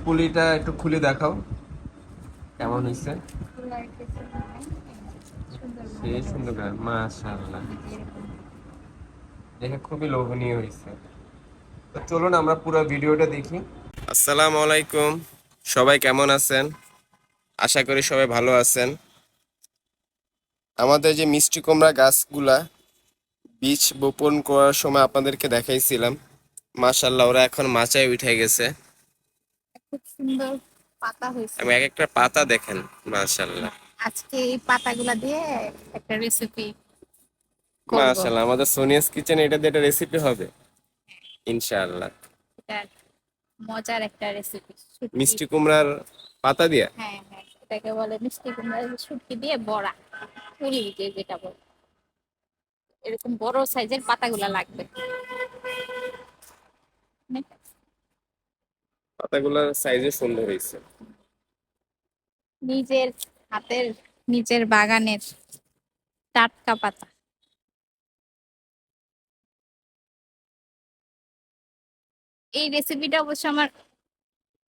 পুলিটা একটু খুলে দেখাও কেমন হয়েছে। সে সুন্দর গান, মাশাআল্লাহ, দেখে খুবই লোভনীয় হয়েছে। তো চলুন আমরা পুরো ভিডিওটা দেখি। আসসালামু আলাইকুম, সবাই কেমন আছেন? আশা করি সবাই ভালো আছেন। আমাদের যে মিষ্টি কুমড়া গাছগুলা বীজ বপন করার সময় আপনাদেরকে দেখাইছিলাম, মাশাআল্লাহ ওরা এখন মাচায় উঠে গেছে। খুব সুন্দর পাতা হয়েছে। আমি এক একটা পাতা দেখেন, মাশাআল্লাহ আজকে এই পাতাগুলা দিয়ে একটা রেসিপি করব। মাশাআল্লাহ। আমাদের সোনিয়াস কিচেনে এটা দিয়ে একটা রেসিপি হবে ইনশাআল্লাহ। এটা মজার একটা রেসিপি, শুটকি। মিষ্টি কুমড়ার পাতা দিয়া। হ্যাঁ হ্যাঁ, এটাকে বলে মিষ্টি কুমড়া শুটকি দিয়ে বড়া, পুলি যেটা বলে। এরকম বড় সাইজের পাতাগুলা লাগবে। পাতাগুলোর সাইজে সুন্দর হয়েছে। নিজের হাতের, নিজের বাগানের টাটকা পাতা। এই রেসিপিটা অবশ্য আমার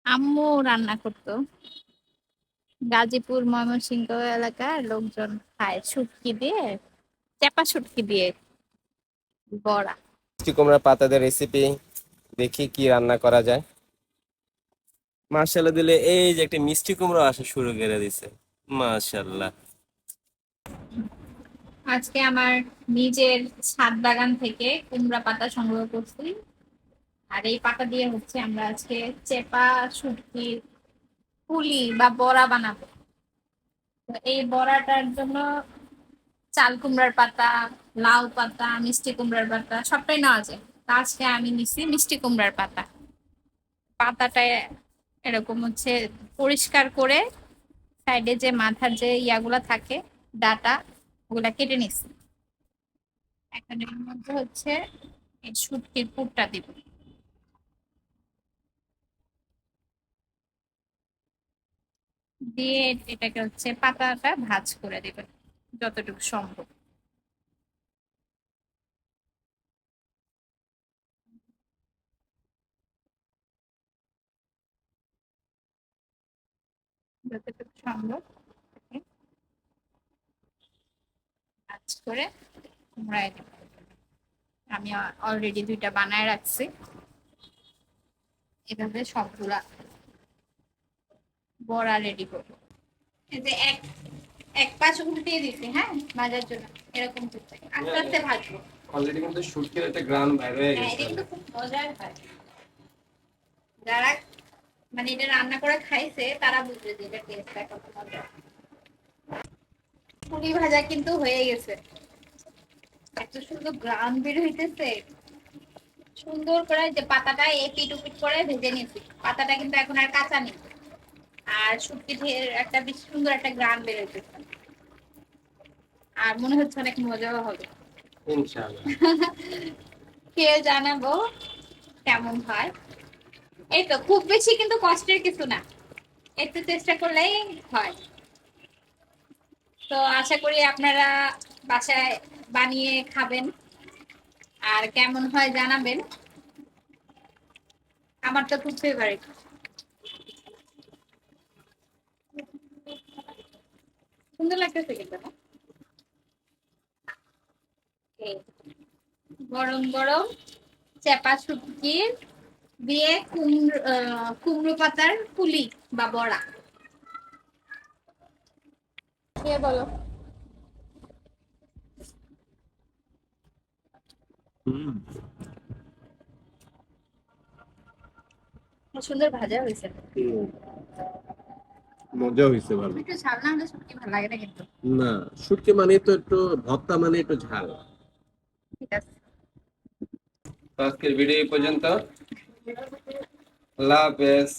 আম্মু রান্না করতো। গাজীপুর ময়মনসিংহ এলাকার লোকজন খায় শুটকি দিয়ে, চাপা শুটকি দিয়ে বড়া। মিষ্টি কুমড়ার পাতা দিয়ে রেসিপি, দেখি কি রান্না করা যায়। মাশাআল্লাহ দিলে এই যে একটা মিষ্টি কুমড়া আসা শুরু করে দিছে, মাশাআল্লাহ। আজকে আমার নিজের ছাদ বাগান থেকে কুমড়া পাতা সংগ্রহ করছি। আর এই পাতা দিয়ে হচ্ছে আমরা আজকে চেপা শুটকির পুলি বা বড়া বানাবো। তো এই বড়াটার জন্য চাল কুমড়ার পাতা, লাউ পাতা, মিষ্টি কুমড়ার পাতা সবটাই নেওয়া যায়। তো আজকে আমি নিছি মিষ্টি কুমড়ার পাতা। পাতাটা এরকম হচ্ছে পরিষ্কার করে সাইডে যে মাথার যে ইয়াগুলা থাকে, ডাটা, ওগুলা কেটে নিছি। এখন এর মধ্যে হচ্ছে এই শুটকির পুরটা দিব। দিয়ে এটাকে হচ্ছে পাতাটা ভাঁজ করে দিবেন যতটুকু সম্ভব। যতটুকু সম্ভব ভাঁজ করে কুমড়ায় দিব। আমি অলরেডি দুইটা বানায় রাখছি। এভাবে সবগুলা বড়া রেডি করবো। এই যে এক এক পাশ উল্টিয়ে দিছি, হ্যাঁ, ভাজার জন্য। এরকম করতে আস্তে আস্তে ভাজবো। অলরেডি কিন্তু শুটকির একটা গ্রান বাইরে হয়ে হ্যাঁ, গেছে। এটা কিন্তু খুব মজার হয়। যারা মানে এটা রান্না করে খাইছে তারা বুঝবে যে এটা টেস্টটা কত মজার। পুরি ভাজা কিন্তু হয়ে গেছে। এত সুন্দর গ্রান বের হইতেছে। সুন্দর করে যে পাতাটা এপিট ওপিট করে ভেজে নিয়েছি। পাতাটা কিন্তু এখন আর কাঁচা নেই। আর শুটকি একটা বেশ সুন্দর একটা গ্রান বের হইতেছে। আর মনে হচ্ছে অনেক মজাও হবে। ইনশাআল্লাহ। খেয়ে জানাবো কেমন হয়। এই তো, খুব বেশি কিন্তু কষ্টের কিছু না, একটু চেষ্টা করলেই হয়। তো আশা করি আপনারা বাসায় বানিয়ে খাবেন আর কেমন হয় জানাবেন। আমার তো খুব ফেভারিট। সুন্দর লাগতেছে কিন্তু না? এই গরম গরম চেপা শুটকির দিয়ে কুমড়ো পাতার পুলি বা বড়া। খেয়ে বলো। হুম, সুন্দর ভাজা হয়েছে। মজা হয়েছে ভালো। একটু ঝাল না হলে শুটকি ভালো লাগে না কিন্তু। না, শুটকি মানে তো একটু ভর্তা, মানে একটু ঝাল। ঠিক আছে। তো আজকের ভিডিও এই পর্যন্ত। আল্লাহ হাফেজ।